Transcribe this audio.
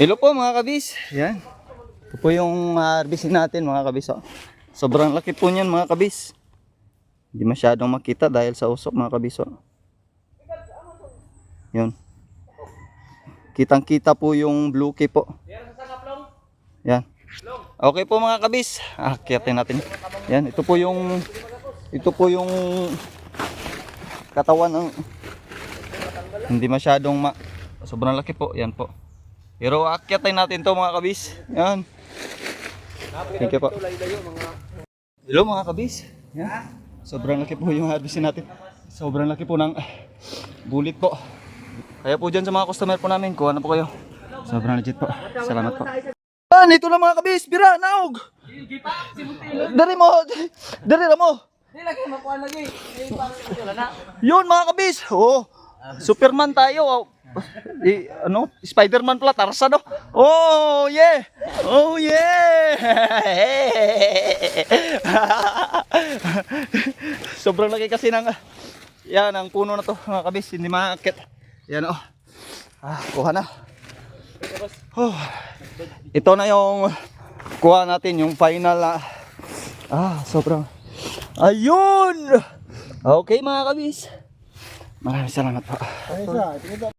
Hello po mga kabis. Yan. Ito po yung harvesting natin mga kabis. Oh. Sobrang laki po niyan mga kabis. Hindi masyadong makita dahil sa usok mga kabis. Oh. Yun. Kitang-kita po yung blue key po. Yan. Okay po mga kabis. Akyatin natin. Yan, ito po yung katawan ng hindi masyadong sobrang laki po. Yan po. Pero akyatin natin to mga kabis. Yan. Thank you po. Hello mga kabis. Yan. Sobrang laki po yung harvesting natin. Sobrang laki po ng bulit po. Kaya po dyan sa mga customer po namin, kuha na po kayo. Sobrang legit po. Salamat po. Ito lang mga kabis. Bira, naog. Dari mo. Dari mo. Yun mga kabis. Oh, Superman tayo. Spider-Man pala, Tarzan. Oh, yeah. Oh, yeah. Sobrang laki kasi ng yan, ang puno na to mga kabis. Hindi maakit. Yan oh. Kuha na. Oh. Ito na yung kuha natin, yung final sobrang. Ayun. Okay mga kabis. Maraming salamat po.